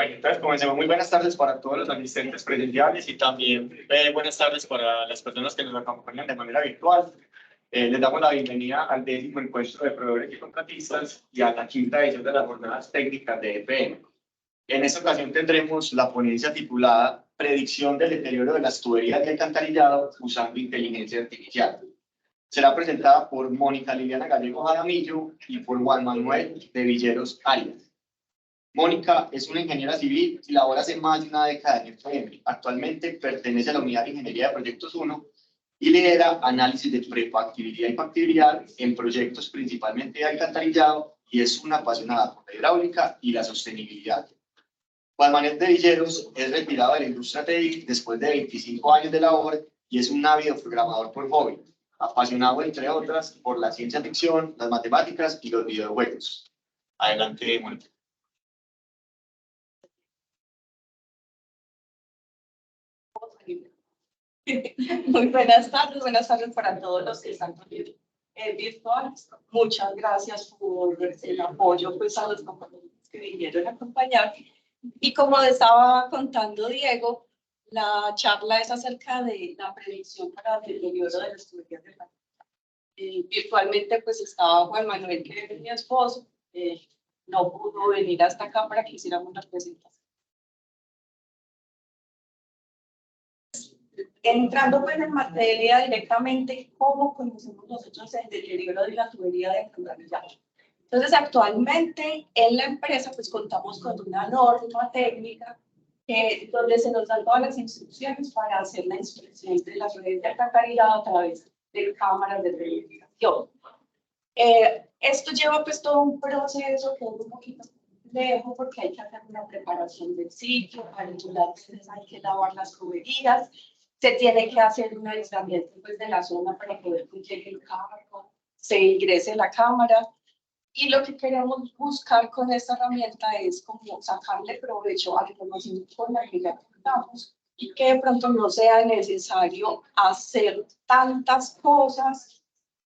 Bueno, entonces comencemos. Muy buenas tardes para todos los asistentes presenciales y también buenas tardes para las personas que nos acompañan de manera virtual. Les damos la bienvenida al 10º encuentro de proveedores y contratistas y a la 5ª edición de las jornadas técnicas de EPM. En esta ocasión tendremos la ponencia titulada Predicción del deterioro de las tuberías de alcantarillado usando inteligencia artificial. Será presentada por Mónica Liliana Gallego Jaramillo y por Juan Manuel de Villeros Arias. Mónica es una ingeniera civil y labora hace más de una década en EPM. Actualmente pertenece a la Unidad de Ingeniería de Proyectos 1 y lidera análisis de prefactibilidad y factibilidad en proyectos principalmente de alcantarillado y es una apasionada por la hidráulica y la sostenibilidad. Juan Manuel de Villeros es retirado de la industria TI después de 25 años de labor y es un ávido programador por hobby, apasionado entre otras por la ciencia ficción, las matemáticas y los videojuegos. Adelante, Mónica. Muy buenas tardes para todos los que están también virtuales. Muchas gracias por el apoyo pues, a los compañeros que vinieron a acompañar. Y como estaba contando Diego, la charla es acerca de la predicción para el deterioro de las tuberías de la virtualmente pues estaba Juan Manuel, que es mi esposo, no pudo venir hasta acá para que hiciéramos la presentación. Entrando pues en materia directamente, ¿cómo conocemos nosotros el deterioro de la tubería de alcantarillado? Entonces, actualmente en la empresa pues contamos con una norma técnica donde se nos dan todas las instrucciones para hacer la inspección de las redes de alcantarillado a través de cámaras de verificación. Esto lleva pues todo un proceso que es un poquito complejo porque hay que hacer una preparación del sitio, para veces hay que lavar las tuberías, se tiene que hacer un aislamiento pues, de la zona para poder que llegue el carro, se ingrese la cámara. Y lo que queremos buscar con esta herramienta es como sacarle provecho a la información con la que ya contamos y que de pronto no sea necesario hacer tantas cosas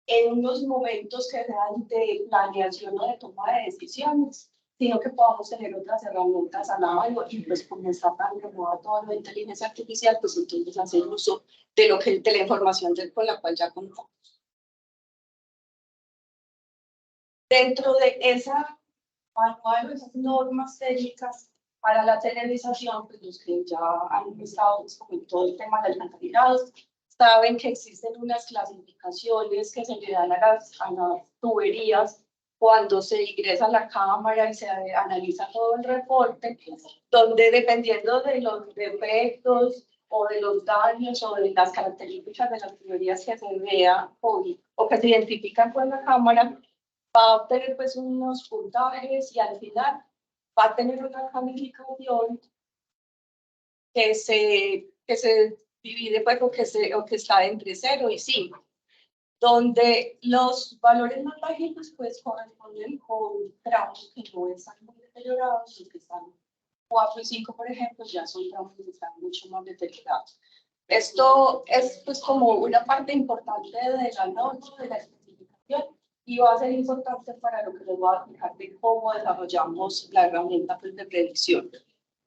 en unos momentos que sean de planeación o de toma de decisiones, sino que podamos tener otras herramientas a la mano y pues como está tan removada toda la inteligencia artificial, pues entonces hacer uso de la información con la cual ya contamos. Dentro de esa manual, esas normas técnicas para la televisación, pues los que ya han estado pues, con todo el tema del alcantarillado, saben que existen unas clasificaciones que se le dan a las tuberías cuando se ingresa a la cámara y se analiza todo el reporte, donde dependiendo de los defectos o de los daños o de las características de las tuberías que se vea o que se identifican con la cámara, va a obtener pues unos puntajes y al final va a tener una calificación que se divide pues o que está entre 0 y 5, donde los valores más bajitos pues corresponden con tramos que no están muy deteriorados, los que están 4 y 5 por ejemplo ya son tramos que están mucho más deteriorados. Esto es pues como una parte importante de la norma, de la especificación, y va a ser importante para lo que les voy a explicar de cómo desarrollamos la herramienta pues, de predicción.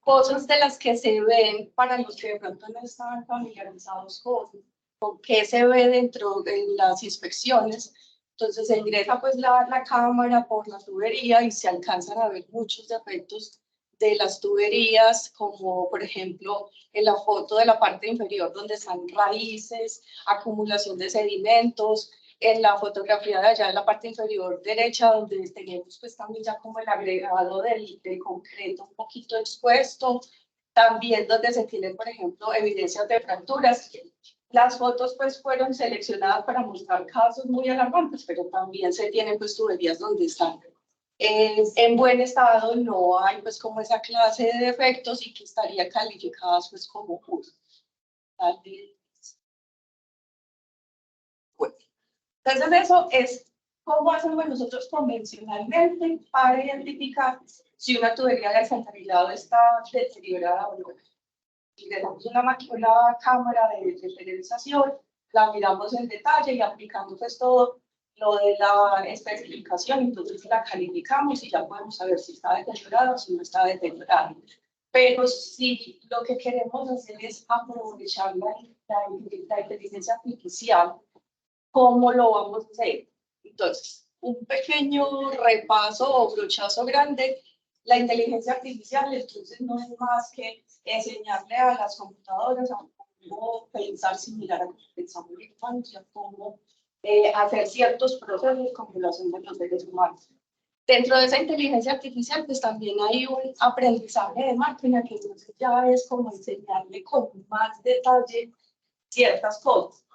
Cosas de las que se ven para los que de pronto no están familiarizados con qué se ve dentro de las inspecciones. Entonces se ingresa pues la cámara por la tubería y se alcanzan a ver muchos defectos de las tuberías, como por ejemplo en la foto de la parte inferior donde están raíces, acumulación de sedimentos, en la fotografía de allá en la parte inferior derecha donde tenemos pues también ya como el agregado del concreto un poquito expuesto, también donde se tienen por ejemplo evidencias de fracturas. Las fotos pues fueron seleccionadas para mostrar casos muy alarmantes, pero también se tienen pues tuberías donde están en buen estado, no hay pues como esa clase de defectos y que estarían calificadas pues como justas. Bueno, entonces eso es cómo hacemos nosotros convencionalmente para identificar si una tubería de alcantarillado está deteriorada o no. Ingresamos una cámara de televisación, la miramos en detalle y aplicando pues todo lo de la especificación, entonces la calificamos y ya podemos saber si está deteriorada o si no está deteriorada. Pero si lo que queremos hacer es aprovechar la inteligencia artificial, ¿cómo lo vamos a hacer? Entonces, un pequeño repaso o brochazo grande. La inteligencia artificial, entonces, no es más que enseñarle a las computadoras a cómo pensar similar a cómo pensamos en la infancia, cómo hacer ciertos procesos como lo hacen los seres humanos. Dentro de esa inteligencia artificial, pues también hay un aprendizaje de máquina, que entonces ya es como enseñarle con más detalle ciertas cosas.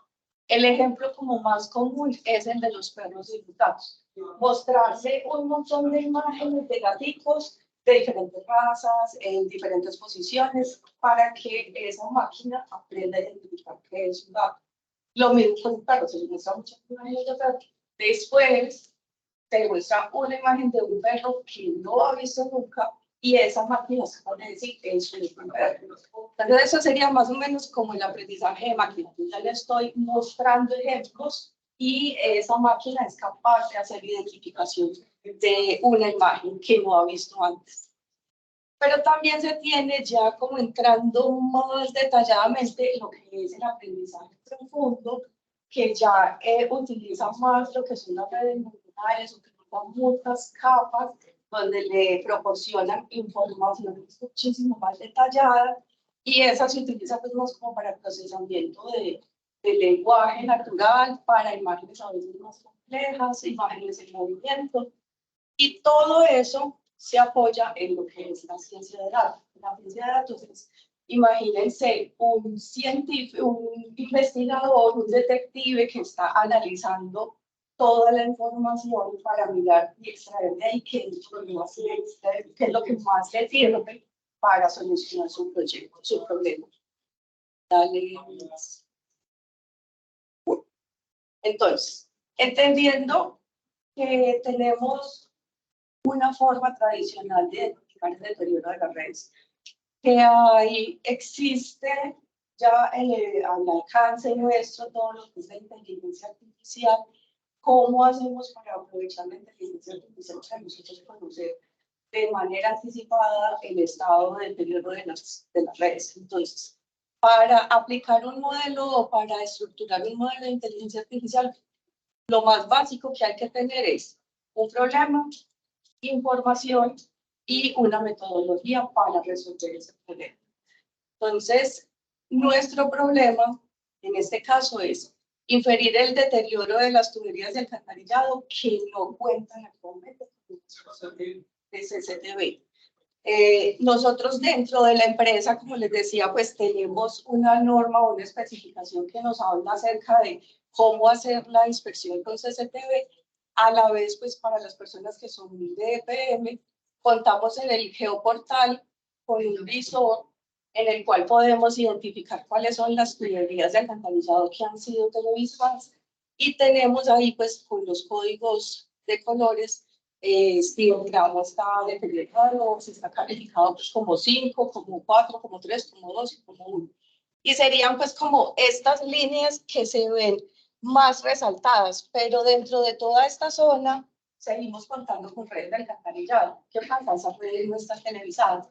El ejemplo como más común es el de los perros y los gatos. Mostrarse un montón de imágenes de gaticos de diferentes razas, en diferentes posiciones, para que esa máquina aprenda a identificar qué es un gato. Lo mismo con un perro, se le muestra muchas imágenes de perro. Después te muestra una imagen de un perro que no ha visto nunca, y esa máquina se puede decir es un perro. Entonces eso sería más o menos como el aprendizaje de máquina. Yo ya le estoy mostrando ejemplos y esa máquina es capaz de hacer identificación de una imagen que no ha visto antes. Pero también se tiene ya como entrando más detalladamente lo que es el aprendizaje profundo, que ya utiliza más lo que son las redes neuronales, utiliza muchas capas donde le proporcionan información muchísimo más detallada, y esa se utiliza pues más como para el procesamiento de lenguaje natural, para imágenes a veces más complejas, imágenes en movimiento, y todo eso se apoya en lo que es la ciencia de datos. La ciencia de datos es, imagínense, un científico, un investigador, un detective que está analizando toda la información para mirar y extraer de ahí qué es lo que más le sirve para solucionar su proyecto, su problema. Dale. Entonces, entendiendo que tenemos una forma tradicional de identificar el deterioro de las redes, que ahí existe ya al alcance nuestro todo lo que es la inteligencia artificial. ¿Cómo hacemos para aprovechar la inteligencia artificial para nosotros conocer de manera anticipada el estado de deterioro de las redes? Entonces, para aplicar un modelo o para estructurar un modelo de inteligencia artificial, lo más básico que hay que tener es un problema, información y una metodología para resolver ese problema. Entonces, nuestro problema en este caso es inferir el deterioro de las tuberías de alcantarillado que no cuentan actualmente con el CCTV. Nosotros dentro de la empresa, como les decía, pues tenemos una norma o una especificación que nos habla acerca de cómo hacer la inspección con CCTV. A la vez, pues para las personas que son de EPM, contamos en el geoportal con un visor en el cual podemos identificar cuáles son las tuberías de alcantarillado que han sido televisadas, y tenemos ahí pues con los códigos de colores si el gramo está deteriorado, si está calificado pues, como 5, como 4, como 3, como 2 y como 1. Y serían pues como estas líneas que se ven más resaltadas, pero dentro de toda esta zona seguimos contando con redes de alcantarillado. ¿Qué pasa? Esas redes no están televisadas.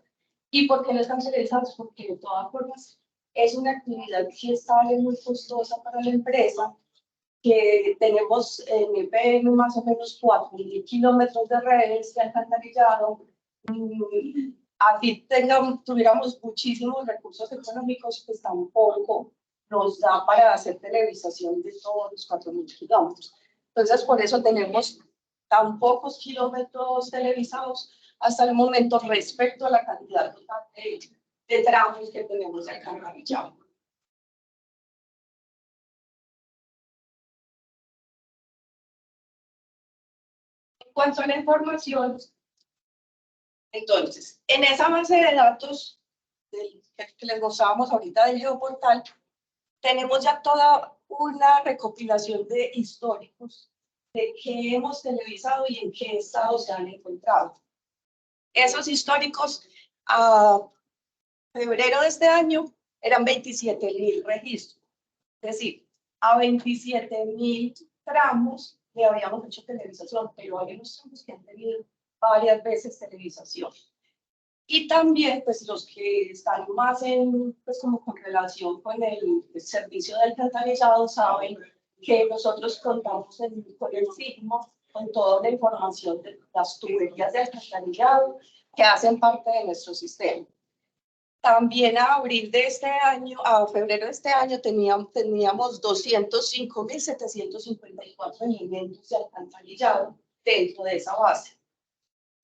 ¿Y por qué no están televisadas? Porque de todas formas es una actividad que sale muy costosa para la empresa, que tenemos en EPM más o menos 4.000 kilómetros de redes de alcantarillado. Así tuviéramos muchísimos recursos económicos, pues tampoco nos da para hacer televisación de todos los 4.000 kilómetros. Entonces, por eso tenemos tan pocos kilómetros televisados hasta el momento respecto a la cantidad total de tramos que tenemos de alcantarillado. En cuanto a la información, entonces, en esa base de datos que les mostrábamos ahorita del geoportal, tenemos ya toda una recopilación de históricos de qué hemos televisado y en qué estado se han encontrado. Esos históricos, a febrero de este año, eran 27.000 registros. Es decir, a 27.000 tramos le habíamos hecho televisación, pero hay unos tramos que han tenido varias veces televisación. Y también, pues, los que están más en, pues, como con relación con el servicio de alcantarillado saben que nosotros contamos con el Sigma, con toda la información de las tuberías de alcantarillado que hacen parte de nuestro sistema. También a abril de este año, a febrero de este año, teníamos 205.754 elementos de alcantarillado dentro de esa base.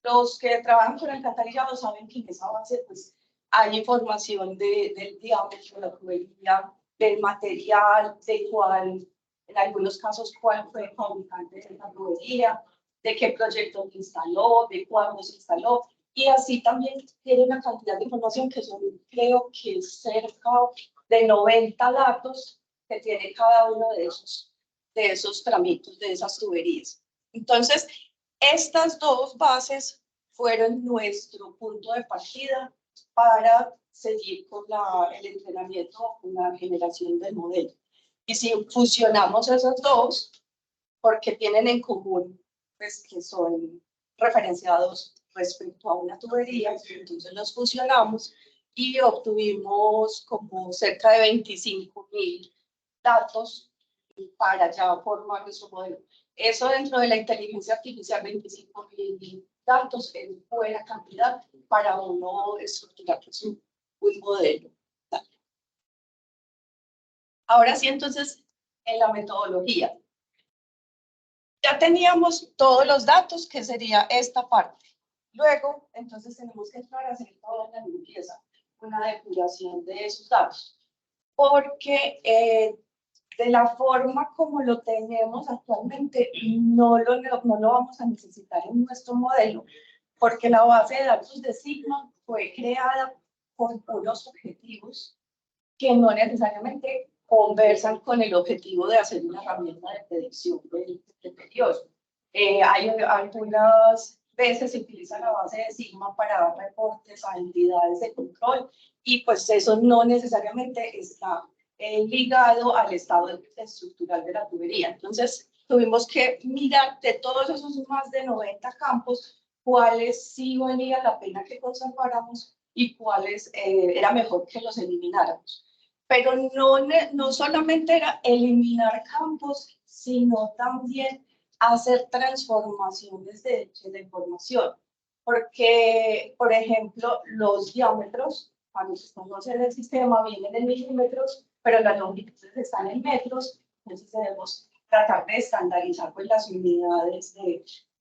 Los que trabajan con alcantarillado saben que en esa base pues, hay información del diámetro de la tubería, del material, de cuál, en algunos casos, cuál fue el fabricante de la tubería, de qué proyecto se instaló, de cuándo se instaló. Y así también tiene una cantidad de información que son, creo que es cerca de 90 datos que tiene cada uno de esos tramitos, de esas tuberías. Entonces, estas dos bases fueron nuestro punto de partida para seguir con el entrenamiento, con la generación del modelo. Y si fusionamos esos dos, porque tienen en común, pues que son referenciados respecto a una tubería, entonces los fusionamos y obtuvimos como cerca de 25.000 datos para ya formar nuestro modelo. Eso dentro de la inteligencia artificial, 25.000 datos es buena cantidad para uno estructurar un modelo. Ahora sí, entonces, en la metodología. Ya teníamos todos los datos, que sería esta parte. Luego, entonces, tenemos que entrar a hacer toda la limpieza, una depuración de esos datos. Porque de la forma como lo tenemos actualmente, no lo vamos a necesitar en nuestro modelo, porque la base de datos de Sigma fue creada con unos objetivos que no necesariamente conversan con el objetivo de hacer una herramienta de predicción del periodo. Hay algunas veces se utiliza la base de Sigma para dar reportes a entidades de control y pues eso no necesariamente está ligado al estado estructural de la tubería. Entonces tuvimos que mirar de todos esos más de 90 campos cuáles sí valía la pena que conserváramos y cuáles era mejor que los elimináramos. Pero no solamente era eliminar campos, sino también hacer transformaciones de la información. Porque, por ejemplo, los diámetros, cuando se conoce el sistema, vienen en milímetros, pero las longitudes están en metros, entonces debemos tratar de estandarizar pues, las unidades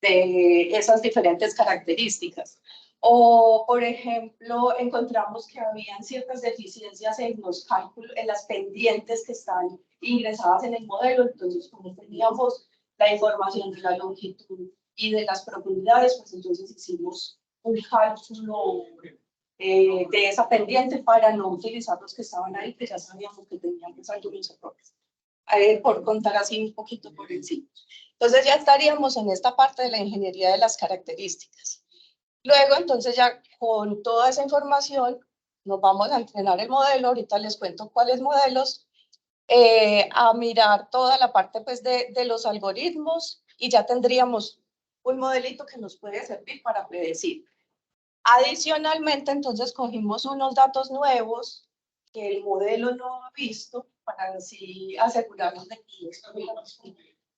de esas diferentes características. O, por ejemplo, encontramos que habían ciertas deficiencias en los cálculos, en las pendientes que están ingresadas en el modelo. Entonces, como teníamos la información de la longitud y de las profundidades, pues entonces hicimos un cálculo de esa pendiente para no utilizar los que estaban ahí, que ya sabíamos que teníamos algunos errores. Por contar así un poquito por encima. Entonces ya estaríamos en esta parte de la ingeniería de las características. Luego, entonces, ya con toda esa información, nos vamos a entrenar el modelo. Ahorita les cuento cuáles modelos, a mirar toda la parte pues, de los algoritmos y ya tendríamos un modelito que nos puede servir para predecir. Adicionalmente, entonces, cogimos unos datos nuevos que el modelo no ha visto para así asegurarnos de que estuviéramos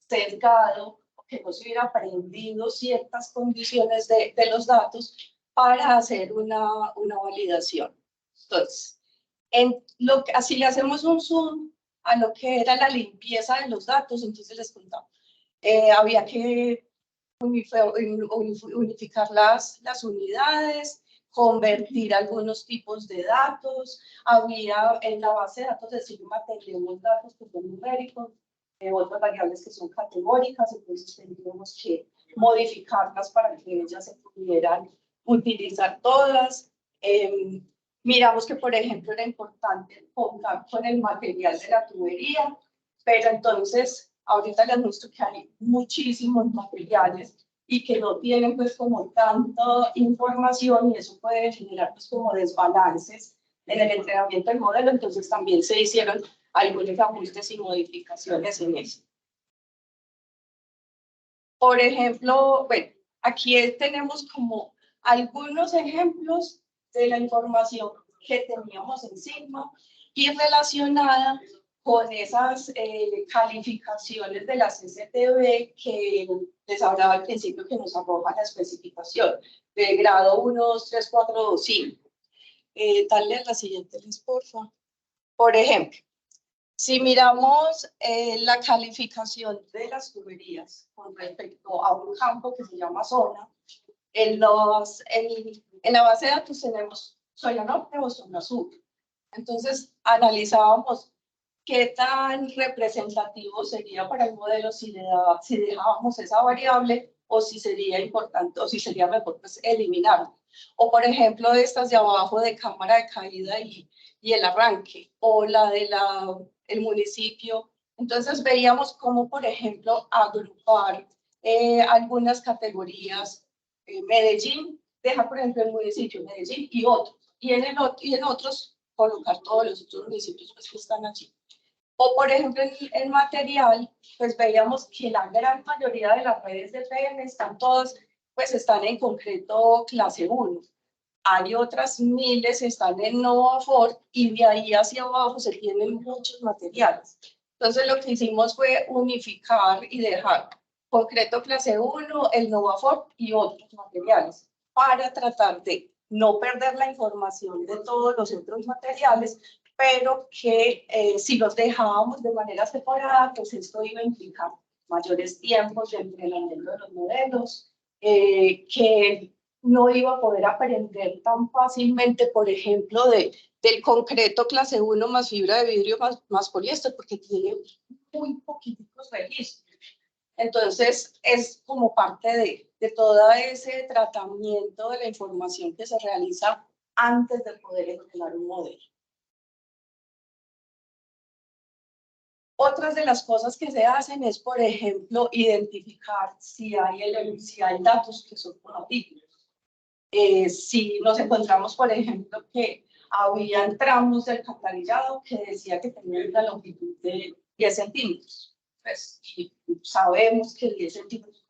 sesgado, que no se hubiera aprendido ciertas condiciones de los datos para hacer una validación. Entonces, así le hacemos un zoom a lo que era la limpieza de los datos, entonces les contaba. Había que unificar las unidades, convertir algunos tipos de datos. Había en la base de datos de Sigma tenemos datos que son numéricos, otras variables que son categóricas, entonces tendríamos que modificarlas para que ellas se pudieran utilizar todas. Miramos que, por ejemplo, era importante contar con el material de la tubería, pero entonces ahorita les muestro que hay muchísimos materiales y que no tienen pues como tanta información y eso puede generar pues como desbalances en el entrenamiento del modelo, entonces también se hicieron algunos ajustes y modificaciones en eso. Por ejemplo, bueno, aquí tenemos como algunos ejemplos de la información que teníamos encima y relacionada con esas calificaciones de las STB que les hablaba al principio que nos arroja la especificación de grado 1, 2, 3, 4, 2, 5. Dale a la siguiente, Liz, por favor. Por ejemplo, si miramos la calificación de las tuberías con respecto a un campo que se llama zona, en la base de datos tenemos zona norte o zona sur. Entonces, analizábamos qué tan representativo sería para el modelo si dejábamos esa variable o si sería importante o si sería mejor pues, eliminarla. O, por ejemplo, estas de abajo de cámara de caída y el arranque, o la de el municipio. Entonces, veíamos cómo, por ejemplo, agrupar algunas categorías. Medellín, deja, por ejemplo, el municipio Medellín y otros. Y en otros, colocar todos los otros municipios pues, que están allí. O, por ejemplo, en material, pues veíamos que la gran mayoría de las redes de PM están todas, pues están en concreto clase 1. Hay otras miles, están en NovaFor y de ahí hacia abajo se tienen muchos materiales. Entonces, lo que hicimos fue unificar y dejar concreto clase 1, el NovaFor y otros materiales para tratar de no perder la información de todos los otros materiales, pero que si los dejábamos de manera separada, pues esto iba a implicar mayores tiempos de entrenamiento de los modelos, que no iba a poder aprender tan fácilmente, por ejemplo, del concreto clase 1 más fibra de vidrio más poliéster, porque tiene muy poquitos registros. Entonces, es como parte de todo ese tratamiento de la información que se realiza antes de poder entrenar un modelo. Otras de las cosas que se hacen es, por ejemplo, identificar si hay datos que son conocidos. Si nos encontramos, por ejemplo, que había tramos del alcantarillado que decía que tenían una longitud de 10 centímetros. Pues, y sabemos que 10 centímetros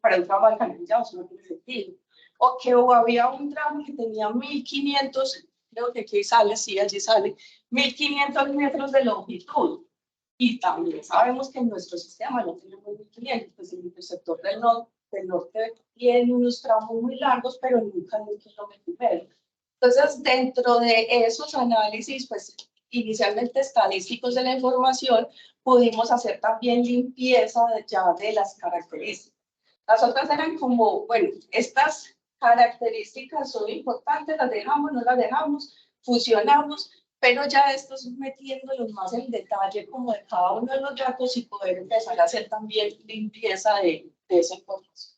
para un tramo alcantarillado no tiene sentido. O que había un tramo que tenía 1500, creo que aquí sale, sí, allí sale, 1500 metros de longitud. Y también sabemos que en nuestro sistema no tenemos 1500, pues en el sector del norte tiene unos tramos muy largos, pero nunca en un kilómetro y medio. Entonces, dentro de esos análisis, pues inicialmente estadísticos de la información, pudimos hacer también limpieza ya de las características. Las otras eran como, bueno, estas características son importantes, las dejamos, no las dejamos, fusionamos, pero ya estos metiéndolos más en detalle como de cada uno de los datos y poder empezar a hacer también limpieza de esa información.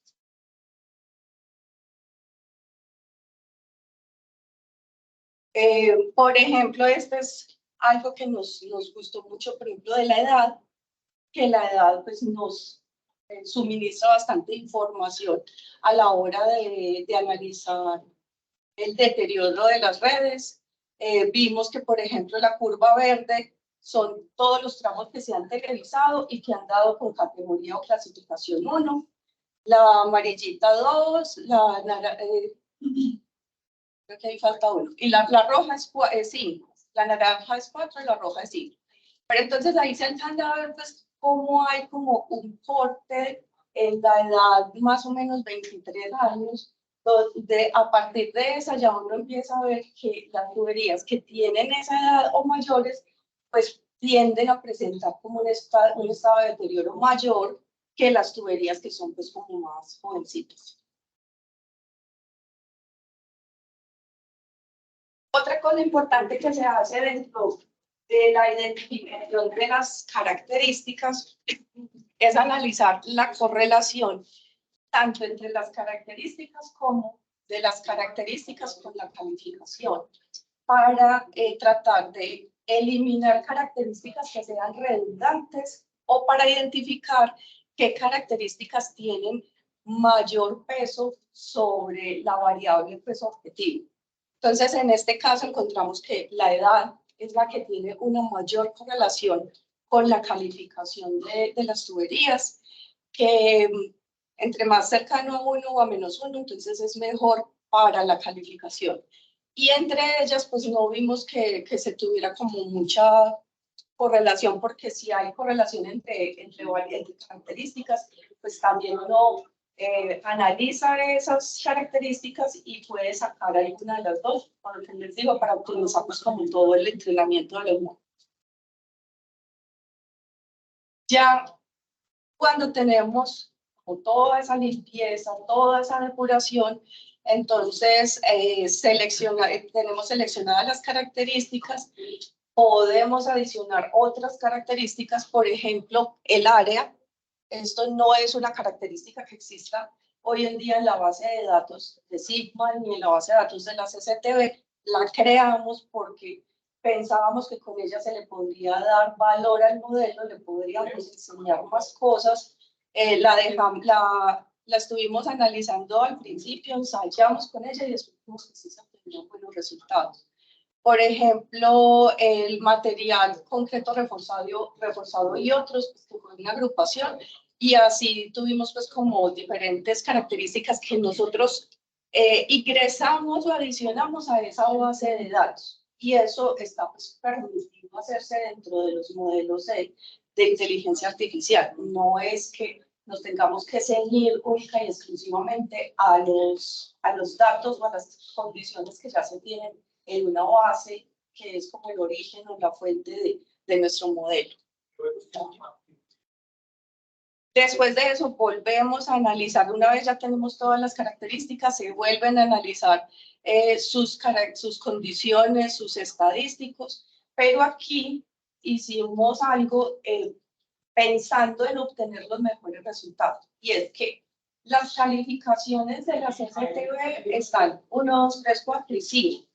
Por ejemplo, este es algo que nos gustó mucho, por ejemplo, de la edad, que la edad pues, nos suministra bastante información a la hora de analizar el deterioro de las redes. Vimos que, por ejemplo, la curva verde son todos los tramos que se han televisado y que han dado con categoría o clasificación 1. La amarillita 2, creo que ahí falta 1. Y la roja es 5. La naranja es 4 y la roja es 5. Pero entonces ahí se alcanza a ver pues, cómo hay como un corte en la edad más o menos 23 años, donde a partir de esa ya uno empieza a ver que las tuberías que tienen esa edad o mayores, pues tienden a presentar como un estado de deterioro mayor que las tuberías que son pues como más jovencitas. Otra cosa importante que se hace dentro de la identificación de las características es analizar la correlación tanto entre las características como de las características con la calificación para tratar de eliminar características que sean redundantes o para identificar qué características tienen mayor peso sobre la variable peso objetivo. Entonces, en este caso encontramos que la edad es la que tiene una mayor correlación con la calificación de las tuberías, que entre más cercano a 1 o a -1, entonces es mejor para la calificación. y entre ellas pues no vimos que se tuviera como mucha correlación, porque si hay correlación entre varias características, pues también uno analiza esas características y puede sacar alguna de las dos, por lo que les digo, para optimizar pues como todo el entrenamiento de los modelos. Ya cuando tenemos como toda esa limpieza, toda esa depuración, entonces tenemos seleccionadas las características, podemos adicionar otras características, por ejemplo, el área. Esto no es una característica que exista hoy en día en la base de datos de Sigma ni en la base de datos de la CCTV. La creamos porque pensábamos que con ella se le podría dar valor al modelo, le podríamos enseñar más cosas. La estuvimos analizando al principio, ensayamos con ella y descubrimos que sí se obtenían buenos resultados. Por ejemplo, el material concreto reforzado y otros, pues, que fue una agrupación, y así tuvimos pues como diferentes características que nosotros ingresamos o adicionamos a esa base de datos. Y eso está pues permitido hacerse dentro de los modelos de inteligencia artificial. No es que nos tengamos que ceñir única y exclusivamente a los datos o a las condiciones que ya se tienen en una base que es como el origen o la fuente de nuestro modelo. Después de eso volvemos a analizar, una vez ya tenemos todas las características, se vuelven a analizar sus condiciones, sus estadísticos, pero aquí hicimos algo pensando en obtener los mejores resultados, y es que las calificaciones de la CCTV están 1, 2, 3, 4 y 5.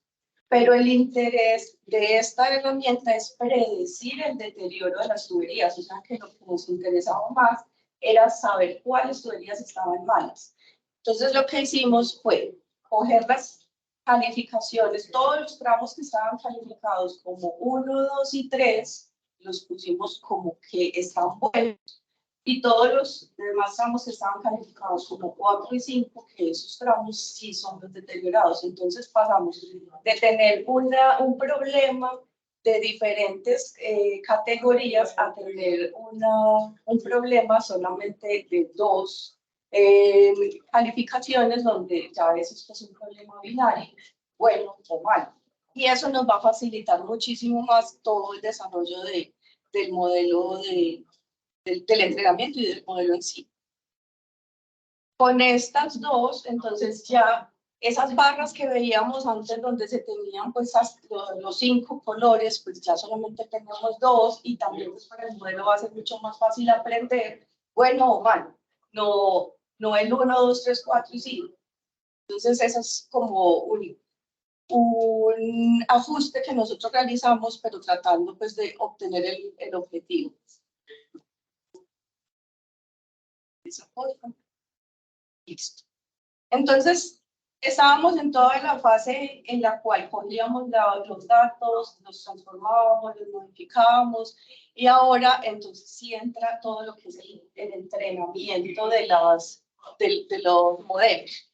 Pero el interés de esta herramienta es predecir el deterioro de las tuberías, o sea que lo que nos interesaba más era saber cuáles tuberías estaban malas. Entonces lo que hicimos fue coger las calificaciones, todos los tramos que estaban calificados como 1, 2 y 3, los pusimos como que están buenos, y todos los demás tramos que estaban calificados como 4 y 5, que esos tramos sí son los deteriorados. Entonces pasamos de tener un problema de diferentes categorías a tener un problema solamente de 2 calificaciones, donde ya eso es un problema binario, bueno o malo. Y eso nos va a facilitar muchísimo más todo el desarrollo del modelo del entrenamiento y del modelo en sí. Con estas dos, entonces ya esas barras que veíamos antes donde se tenían pues los 5 colores, pues ya solamente tenemos 2, y también pues para el modelo va a ser mucho más fácil aprender, bueno o malo, no el 1, 2, 3, 4 y 5. Entonces eso es como un ajuste que nosotros realizamos, pero tratando pues de obtener el objetivo. Listo. Entonces, estábamos en toda la fase en la cual cogíamos los datos, los transformábamos, los modificábamos, y ahora entonces sí entra todo lo que es el entrenamiento de los modelos.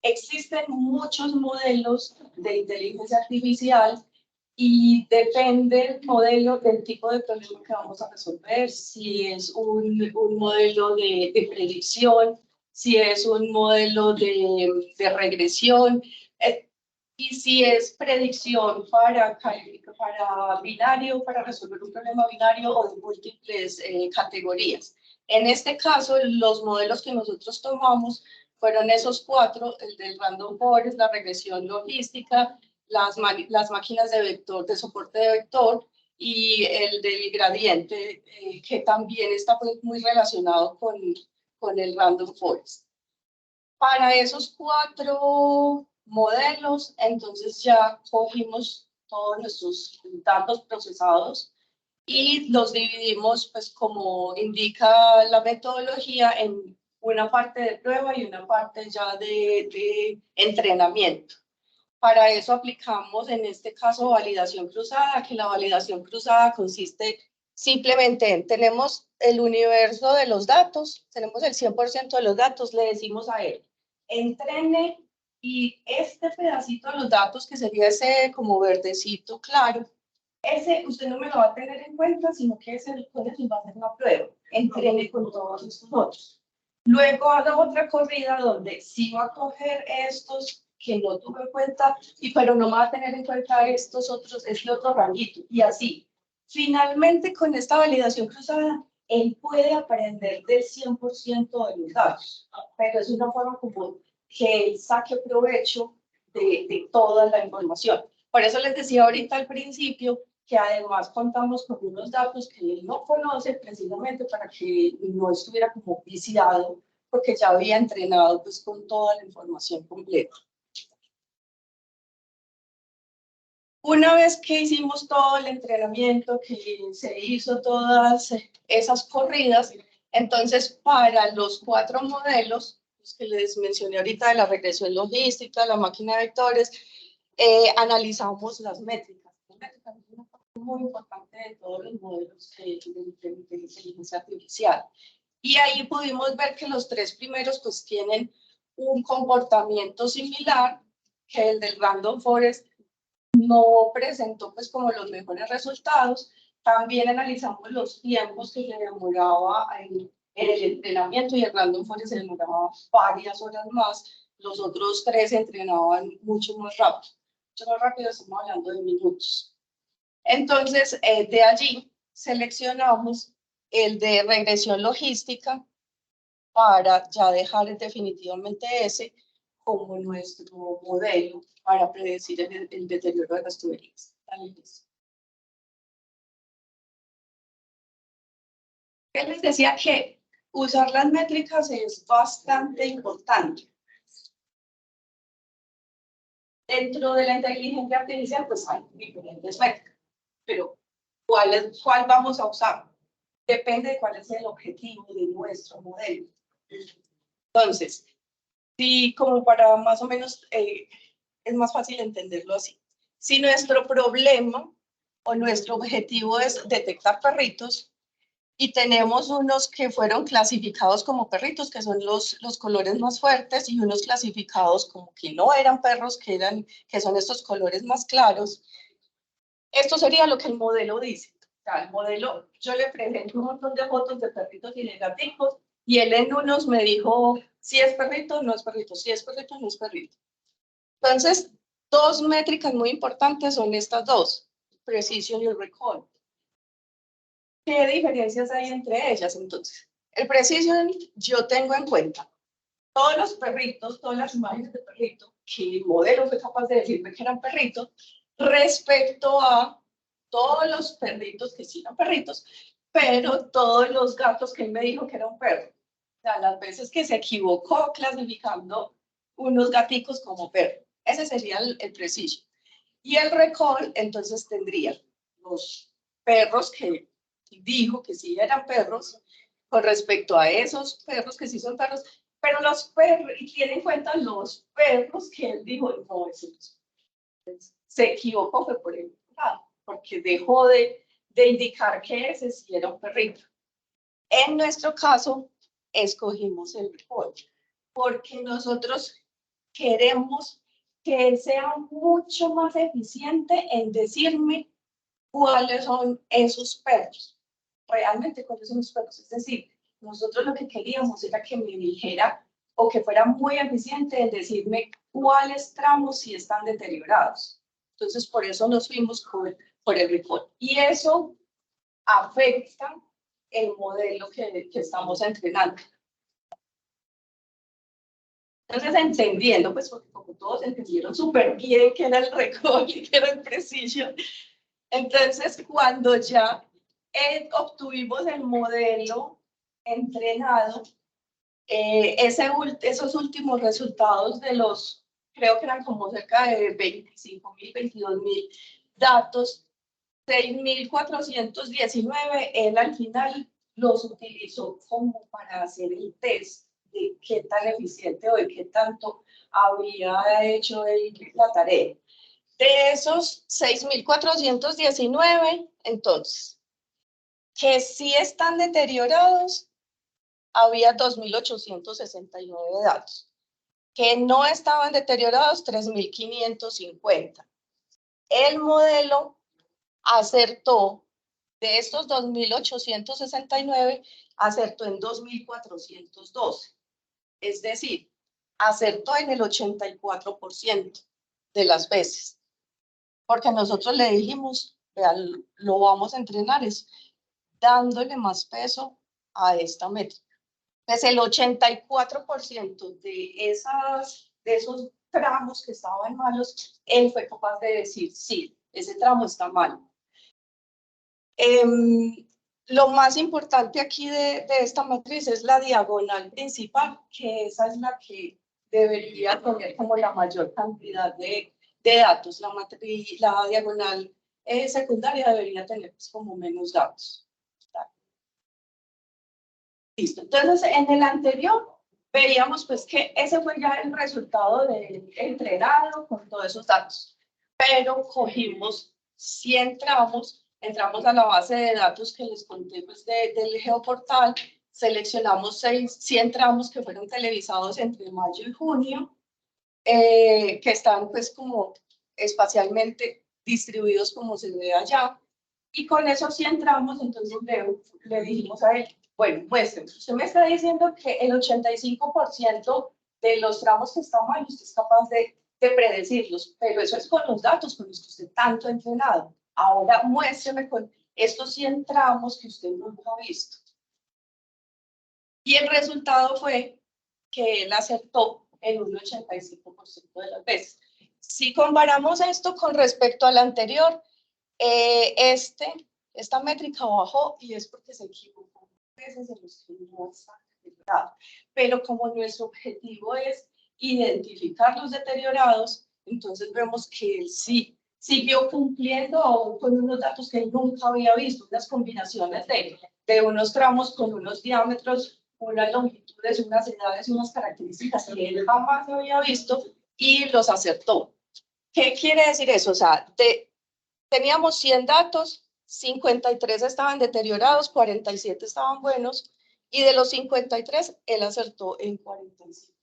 Existen muchos modelos de inteligencia artificial y depende del modelo, del tipo de problema que vamos a resolver, si es un modelo de predicción, si es un modelo de regresión, y si es predicción para binario, para resolver un problema binario o de múltiples categorías. En este caso, los modelos que nosotros tomamos fueron esos 4, el del random forest, la regresión logística, las máquinas de vector, de soporte de vector, y el del gradiente, que también está muy relacionado con el random forest. Para esos 4 modelos, entonces ya cogimos todos nuestros datos procesados y los dividimos, pues como indica la metodología, en una parte de prueba y una parte ya de entrenamiento. Para eso aplicamos en este caso validación cruzada, que la validación cruzada consiste simplemente en, tenemos el universo de los datos, tenemos el 100% de los datos, le decimos a él, entrene Y este pedacito de los datos, que sería ese como verdecito claro, ese usted no me lo va a tener en cuenta, sino que ese con eso va a hacer una prueba. Entrene con todos estos otros. Luego haga otra corrida donde sí va a coger estos que no tuve en cuenta, pero no va a tener en cuenta estos otros, este otro ranguito. Y así. Finalmente, con esta validación cruzada, él puede aprender del 100% de los datos, pero es una forma como que él saque provecho de toda la información. Por eso les decía ahorita al principio que además contamos con unos datos que él no conoce precisamente para que no estuviera como viciado, porque ya había entrenado pues con toda la información completa. Una vez que hicimos todo el entrenamiento, que se hizo todas esas corridas, entonces para los 4 modelos, los que les mencioné ahorita de la regresión logística, la máquina de vectores, analizamos las métricas. Las métricas es una parte muy importante de todos los modelos de inteligencia artificial. Y ahí pudimos ver que los 3 primeros pues tienen un comportamiento similar que el del Random Forest no presentó pues como los mejores resultados. También analizamos los tiempos que se demoraba en el entrenamiento y el Random Forest se demoraba varias horas más. Los otros 3 entrenaban mucho más rápido. Mucho más rápido, estamos hablando de minutos. Entonces, de allí seleccionamos el de regresión logística para ya dejar definitivamente ese como nuestro modelo para predecir el deterioro de las tuberías. Yo les decía que usar las métricas es bastante importante. Dentro de la inteligencia artificial, pues hay diferentes métricas, pero ¿cuál vamos a usar? Depende de cuál es el objetivo de nuestro modelo. Entonces, sí, como para más o menos, es más fácil entenderlo así. Si nuestro problema o nuestro objetivo es detectar perritos y tenemos unos que fueron clasificados como perritos, que son los colores más fuertes, y unos clasificados como que no eran perros, que son estos colores más claros, esto sería lo que el modelo dice. O sea, el modelo, yo le presento un montón de fotos de perritos y de gaticos, y él en unos me dijo si es perrito, no es perrito, si es perrito, no es perrito. Entonces, 2 métricas muy importantes son estas 2, precision y el recall. ¿Qué diferencias hay entre ellas entonces? El precision, yo tengo en cuenta todos los perritos, todas las imágenes de perrito que el modelo fue capaz de decirme que eran perritos, respecto a todos los perritos que sí eran perritos, pero todos los gatos que él me dijo que era un perro. O sea, las veces que se equivocó clasificando unos gaticos como perro. Ese sería el precision. Y el recall, entonces tendría los perros que dijo que sí eran perros, con respecto a esos perros que sí son perros, pero los perros, y tiene en cuenta los perros que él dijo, no, esos se equivocó, fue por el lado, porque dejó de indicar que ese sí era un perrito. En nuestro caso, escogimos el recall, porque nosotros queremos que él sea mucho más eficiente en decirme cuáles son esos perros, realmente cuáles son los perros. Es decir, nosotros lo que queríamos era que me dijera o que fuera muy eficiente en decirme cuáles tramos sí están deteriorados. Entonces, por eso nos fuimos por el recall. Y eso afecta el modelo que estamos entrenando. Entonces, entendiendo, pues porque como todos entendieron súper bien qué era el recall y qué era el precision, entonces cuando ya obtuvimos el modelo entrenado, esos últimos resultados de los, creo que eran como cerca de 25.000, 22.000 datos, 6.419, él al final los utilizó como para hacer el test de qué tan eficiente o de qué tanto había hecho la tarea. De esos 6.419, entonces, que sí están deteriorados, había 2.869 datos. que no estaban deteriorados 3.550. El modelo acertó de estos 2.869, acertó en 2.412. Es decir, acertó en el 84% de las veces. Porque nosotros le dijimos, vean, lo vamos a entrenar, es dándole más peso a esta métrica. Pues el 84% de esos tramos que estaban malos, él fue capaz de decir, sí, ese tramo está mal. Lo más importante aquí de esta matriz es la diagonal principal, que esa es la que debería tener como la mayor cantidad de datos. La diagonal secundaria debería tener pues, como menos datos. Listo. Entonces, en el anterior veíamos pues que ese fue ya el resultado del entrenado con todos esos datos. Pero cogimos 100 tramos, entramos a la base de datos que les conté pues, del geoportal, seleccionamos 100 tramos que fueron televisados entre mayo y junio, que están pues como espacialmente distribuidos como se ve allá. Y con esos 100 tramos, entonces le dijimos a él, bueno, muéstrenme, usted me está diciendo que el 85% de los tramos que están mal, usted es capaz de predecirlos, pero eso es con los datos con los que usted tanto ha entrenado. Ahora muéstreme con estos 100 tramos que usted nunca ha visto. Y el resultado fue que él acertó en un 85% de las veces. Si comparamos esto con respecto al anterior, esta métrica bajó y es porque se equivocó veces en los que no está deteriorado. Pero como nuestro objetivo es identificar los deteriorados, entonces vemos que él sí siguió cumpliendo aún con unos datos que él nunca había visto, unas combinaciones de unos tramos con unos diámetros, unas longitudes, unas edades, unas características que él jamás había visto y los acertó. ¿Qué quiere decir eso? O sea, teníamos 100 datos, 53 estaban deteriorados, 47 estaban buenos, y de los 53, él acertó en 45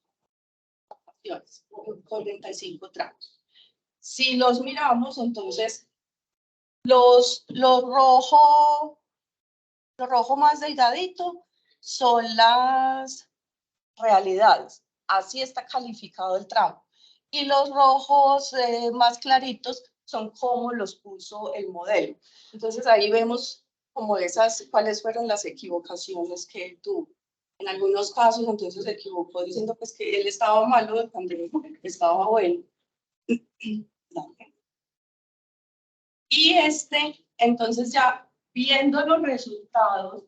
ocasiones, 45 tramos. Si los miramos, entonces, lo rojo más delgadito son las realidades. Así está calificado el tramo. Y los rojos más claritos son como los puso el modelo. Entonces ahí vemos como cuáles fueron las equivocaciones que él tuvo. En algunos casos entonces se equivocó diciendo pues que él estaba malo cuando estaba bueno. Y entonces ya viendo los resultados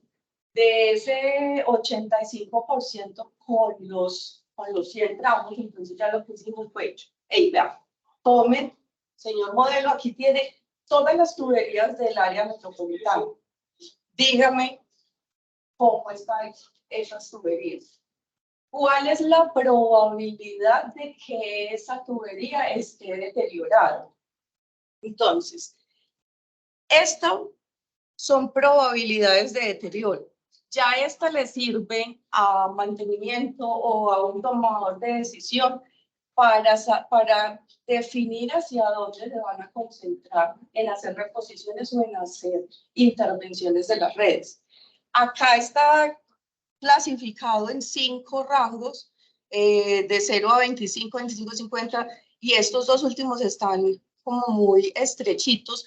de ese 85% con los 100 tramos, entonces ya lo que hicimos fue, hey, vea, tome, señor modelo, aquí tiene todas las tuberías del área metropolitana. Dígame cómo están esas tuberías. ¿Cuál es la probabilidad de que esa tubería esté deteriorada? Entonces, esto son probabilidades de deterioro. Ya esta le sirve a mantenimiento o a un tomador de decisión para definir hacia dónde le van a concentrar en hacer reposiciones o en hacer intervenciones de las redes. Acá está clasificado en 5 rangos, de 0 a 25, 25, 50, y estos dos últimos están como muy estrechitos,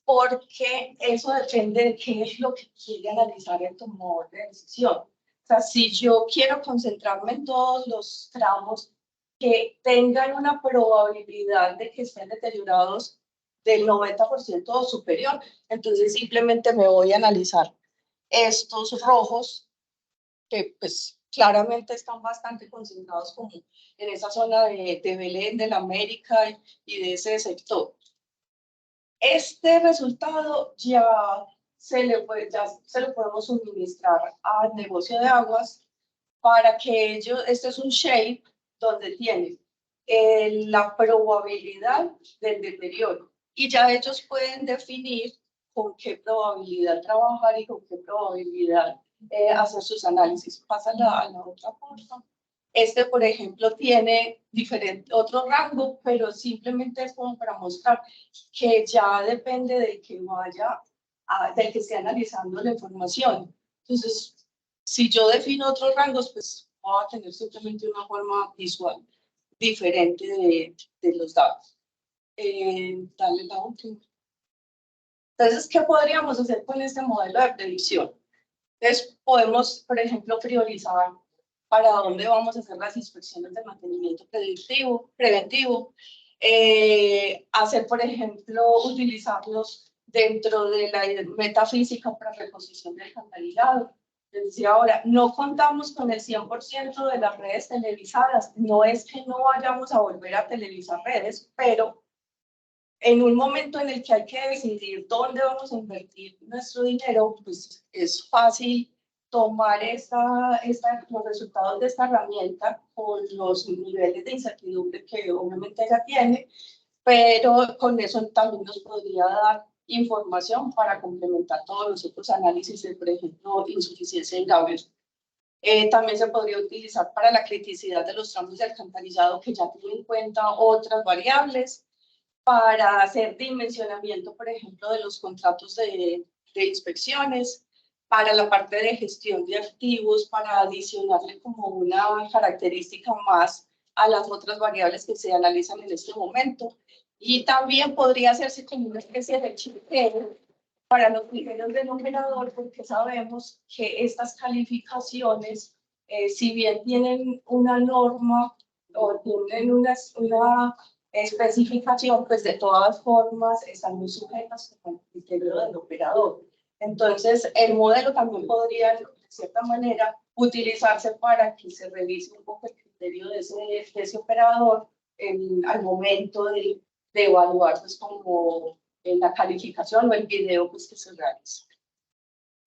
porque eso depende de qué es lo que quiere analizar el tomador de decisión. O sea, si yo quiero concentrarme en todos los tramos que tengan una probabilidad de que estén deteriorados del 90% o superior, entonces simplemente me voy a analizar estos rojos que pues claramente están bastante concentrados como en esa zona de Belén, de la América y de ese sector. Este resultado ya se lo podemos suministrar al negocio de aguas para que este es un shape donde tiene la probabilidad del deterioro y ya ellos pueden definir con qué probabilidad trabajar y con qué probabilidad hacer sus análisis. Pásala a la otra, por favor. Este, por ejemplo, tiene otro rango, pero simplemente es como para mostrar que ya depende del que del que esté analizando la información. Entonces, si yo defino otros rangos, pues voy a tener simplemente una forma visual diferente de los datos. Dale la última. Entonces, ¿qué podríamos hacer con este modelo de predicción? Entonces, podemos, por ejemplo, priorizar para dónde vamos a hacer las inspecciones de mantenimiento preventivo. Hacer, por ejemplo, utilizarlos dentro de la metafísica para reposición del alcantarillado. Les decía ahora, no contamos con el 100% de las redes televisadas. No es que no vayamos a volver a televisar redes, pero en un momento en el que hay que decidir dónde vamos a invertir nuestro dinero, pues es fácil tomar los resultados de esta herramienta con los niveles de incertidumbre que obviamente ella tiene, pero con eso también nos podría dar información para complementar todos los otros análisis de, por ejemplo, insuficiencia de Gauss. También se podría utilizar para la criticidad de los tramos de alcantarillado que ya tienen en cuenta otras variables, para hacer dimensionamiento, por ejemplo, de los contratos de inspecciones, para la parte de gestión de activos, para adicionarle como una característica más a las otras variables que se analizan en este momento. Y también podría hacerse como una especie de criterio para los criterios del operador, porque sabemos que estas calificaciones, si bien tienen una norma o tienen una especificación, pues de todas formas están muy sujetas al criterio del operador. Entonces, el modelo también podría, de cierta manera, utilizarse para que se revise un poco el criterio de ese operador al momento de evaluar, pues, como la calificación o el video, pues, que se realiza.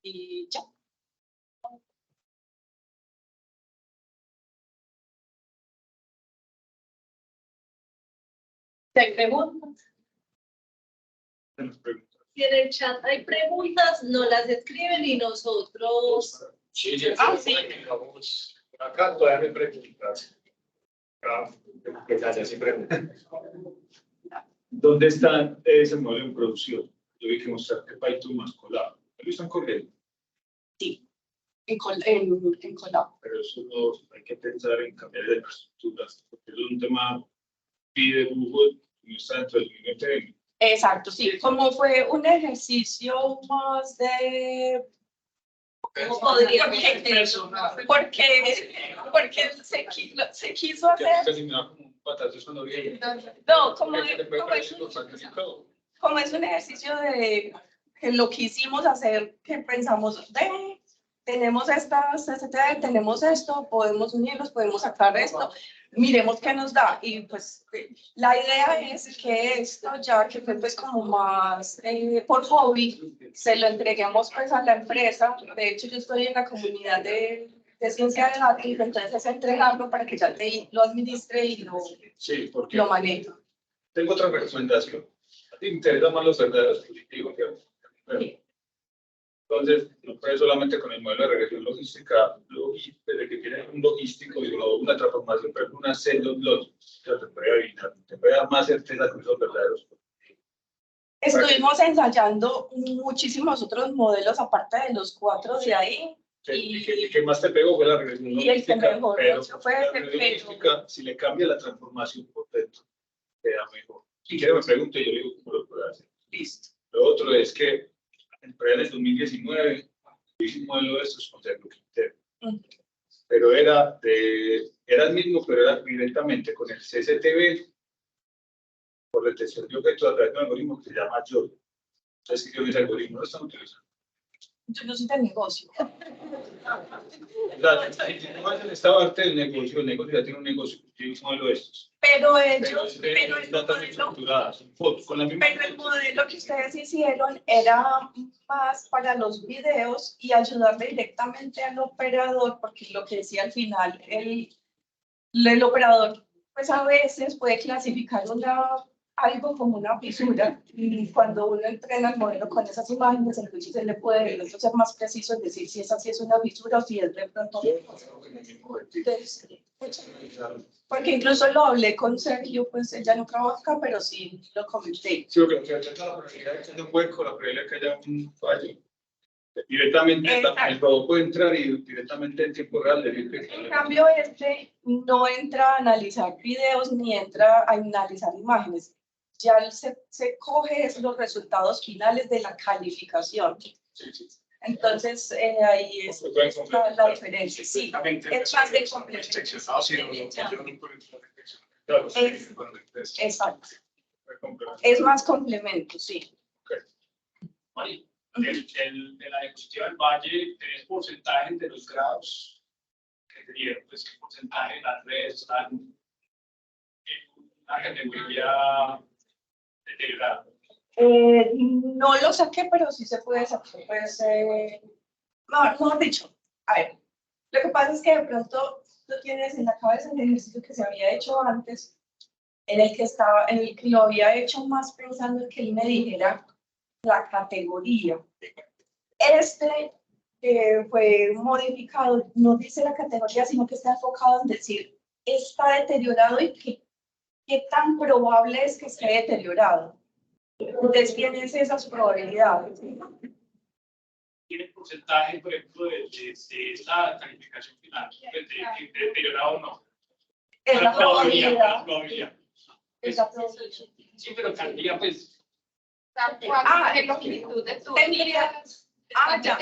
Y ya. ¿Te preguntas? Si en el chat hay preguntas, no las escriben y nosotros... Sí, sí. Acá todavía me preguntas. Que ya se preguntan. ¿Dónde está ese modelo en producción? Yo vi que mostrarte Python más Colab. ¿Lo están corriendo? Sí, en Colab. Pero eso no hay que pensar en cambiar de infraestructuras, porque es un tema pide Google y está dentro del mismo TM. Exacto, sí, como fue un ejercicio más de... ¿Cómo podría porque se quiso hacer... No, como es un ejercicio de que lo quisimos hacer, que pensamos, tenemos tenemos esto, podemos unirlos, podemos sacar esto, miremos qué nos da. Y pues la idea es que esto, ya que fue pues como más por hobby, se lo entreguemos pues a la empresa. De hecho, yo estoy en la comunidad de ciencia de datos, entonces es entregarlo para que ya lo administre y lo maneje. Tengo otra recomendación. A ti te interesan más los verdaderos positivos, ¿cierto? Sí. Entonces, no puedes solamente con el modelo de regresión logística, desde que tienes un logístico y luego una transformación, pero una celda, te puede dar más certeza con esos verdaderos. Estuvimos ensayando muchísimos otros modelos aparte de los 4 de ahí. Y el que más te pegó fue la regresión logística. Y el que mejor fue la regresión logística, si le cambia la transformación por dentro, queda mejor. Si quiere me pregunte, yo le digo cómo lo puede hacer. Listo. Lo otro es que en el 2019 hice un modelo de estos con Cerno Quintero. Pero era el mismo, pero era directamente con el CCTV por detección de objetos a través de un algoritmo que se llama YOLO. Entonces, ¿qué ese algoritmo? Lo están utilizando. Yo no soy de negocio. Esta parte del negocio, el negocio ya tiene un negocio, tiene un modelo de estos. Pero ellos, pero el modelo que ustedes hicieron era más para los videos y ayudarle directamente al operador, porque lo que decía al final, el operador, pues a veces puede clasificar algo como una fisura, y cuando uno entrena el modelo con esas imágenes, entonces se le puede ser más preciso en decir si esa sí es una fisura o si es de pronto. Entonces, porque incluso lo hablé con Sergio, pues ella no trabaja acá, pero sí lo comenté. Sí, porque la probabilidad de que haya un hueco, la probabilidad de que haya un fallo. Directamente el robot puede entrar y directamente en tiempo real decir que... En cambio, este no entra a analizar videos ni entra a analizar imágenes. Ya se coge los resultados finales de la calificación. Sí, sí. Entonces, ahí es la diferencia. Sí, es más de complemento. Exacto. Es más complemento, sí. De la diapositiva del Valle, tenés porcentajes de los grados que se dieron, pues qué porcentaje de las redes están en una categoría deteriorada. No lo saqué, pero sí se puede sacar. Pues, no, dicho, a ver, lo que pasa es que de pronto tú tienes en la cabeza el ejercicio que se había hecho antes, en el que lo había hecho más pensando en que él me dijera la categoría. Este fue modificado, no dice la categoría, sino que está enfocado en decir, está deteriorado y qué tan probable es que esté deteriorado. Entonces tienes esas probabilidades. ¿Tiene porcentaje, por ejemplo, de esta calificación final, de deteriorado o no? Es la probabilidad. Es la probabilidad. Sí, pero cantidad, pues... ¿Qué longitud de tu ya.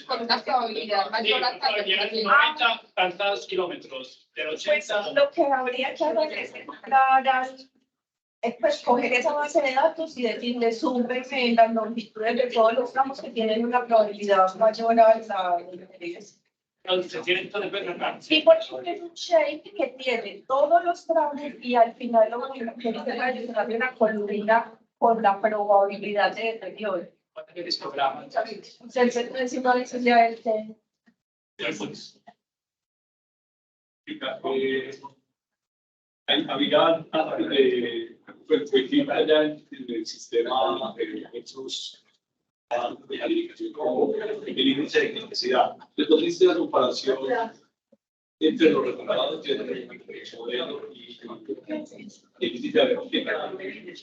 con una probabilidad mayor a probabilidad de 90 tantos kilómetros, del 80. Pues lo que habría que hacer es entrar pues coger esa base de datos y decirle súmeme las longitudes de todos los tramos que tienen una probabilidad mayor a la diferencia. Sí, por ejemplo, es un shape que tiene todos los tramos y al final lo que quiere es realizar una columna con la probabilidad de deterioro. Entonces, encima de eso ya el había pues ya en el sistema de hechos de calificación como el índice de criticidad. Entonces, existe la comparación entre los recomendados de modelo y el índice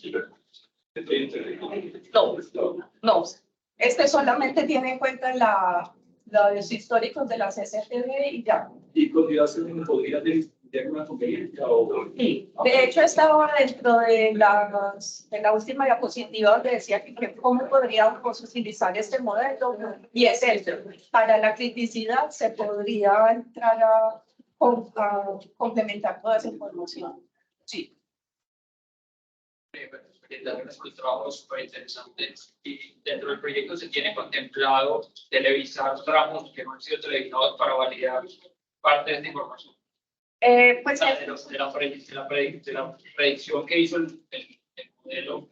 de no. Este solamente tiene en cuenta los históricos de la CCTV y ya. ¿Y consideración podría tener una conveniencia o...? Sí, de hecho estaba dentro de la última diapositiva donde decía que cómo podríamos utilizar este modelo y es esto. Para la criticidad se podría entrar a complementar toda esa información. Sí. El trabajo es súper interesante y dentro del proyecto se tiene contemplado televisar tramos que no han sido televisados para validar parte de esta información. Pues de la predicción que hizo el modelo,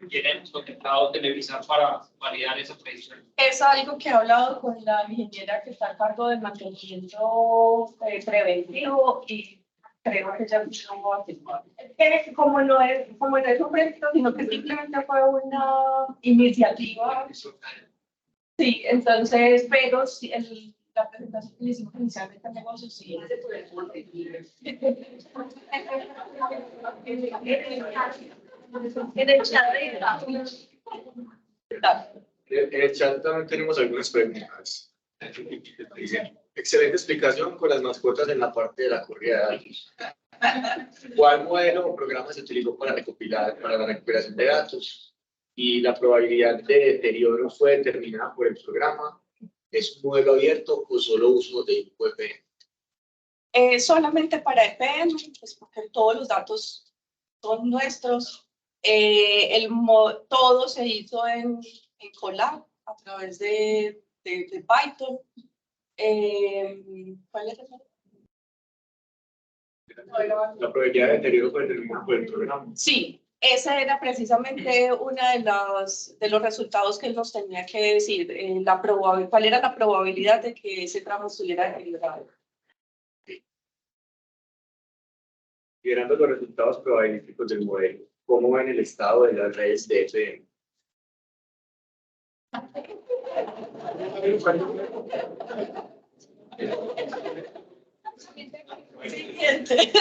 tienen contemplado televisar para validar esa predicción. Es algo que he hablado con la ingeniera que está a cargo del mantenimiento preventivo y creo que ya no va a hacer. Como no es un proyecto, sino que simplemente fue una iniciativa. Sí, entonces, pero sí, la presentación que le hicimos inicialmente al negocio, sí. En el chat En el chat también tenemos algunas preguntas. Dice, excelente explicación con las mascotas en la parte de la corrida de datos. ¿Cuál modelo o programa se utilizó para la recuperación de datos? Y la probabilidad de deterioro fue determinada por el programa. ¿Es un modelo abierto o solo uso de VPN? Solamente para EPM, pues porque todos los datos son nuestros. Todo se hizo en Colab a través de Python. ¿Cuál es el otro? La probabilidad de deterioro fue determinada por el programa. Sí, ese era precisamente uno de los resultados que él nos tenía que decir, cuál era la probabilidad de que ese tramo estuviera deteriorado. Considerando los resultados probabilísticos del modelo, ¿Cómo ven el estado de las redes de FM? Siguiente.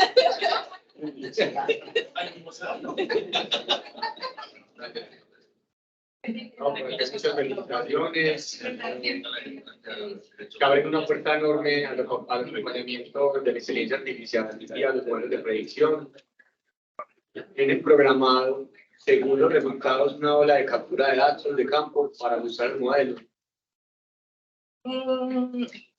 No, pues, muchas felicitaciones. Que abren una puerta enorme al acompañamiento de la inteligencia artificial y a los modelos de predicción. Tienen programado, según los resultados, una ola de captura de datos de campo para usar el modelo.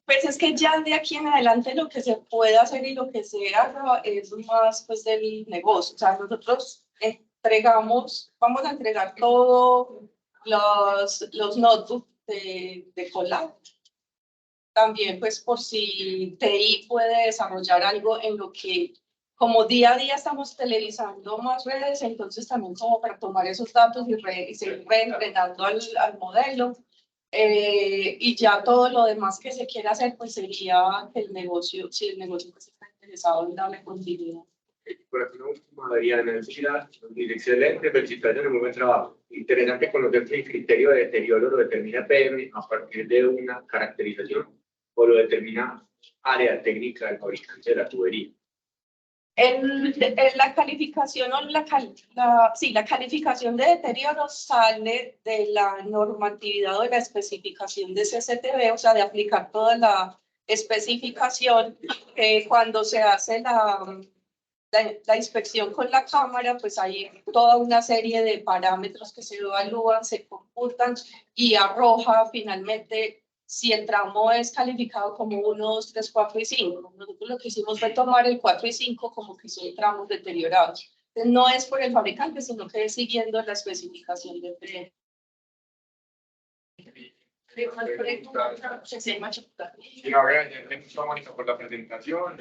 Pues es que ya de aquí en adelante lo que se puede hacer y lo que se haga es más pues del negocio. O sea, nosotros vamos a entregar todos los notebooks de Colab. También pues por si TI puede desarrollar algo en lo que como día a día estamos televisando más redes, entonces también como para tomar esos datos y seguir reentrenando al modelo. Y ya todo lo demás que se quiera hacer, pues sería que el negocio, si el negocio pues, está interesado en darle continuidad. Por aquí una última, Adriana, excelente, felicitaciones, muy buen trabajo. Interesante conocer si el criterio de deterioro lo determina PM a partir de una caracterización o lo determina área técnica del fabricante de la tubería. En la calificación o la calificación de deterioro sale de la normatividad o de la especificación de CCTV, o sea, de aplicar toda la especificación. Cuando se hace la inspección con la cámara, pues hay toda una serie de parámetros que se evalúan, se computan y arroja finalmente si el tramo es calificado como 1, 2, 3, 4 y 5. Nosotros lo que hicimos fue tomar el 4 y 5 como que son tramos deteriorados. Entonces, no es por el fabricante, sino que es siguiendo la especificación del proyecto. Y ahora, mucho, Mónica, por la presentación.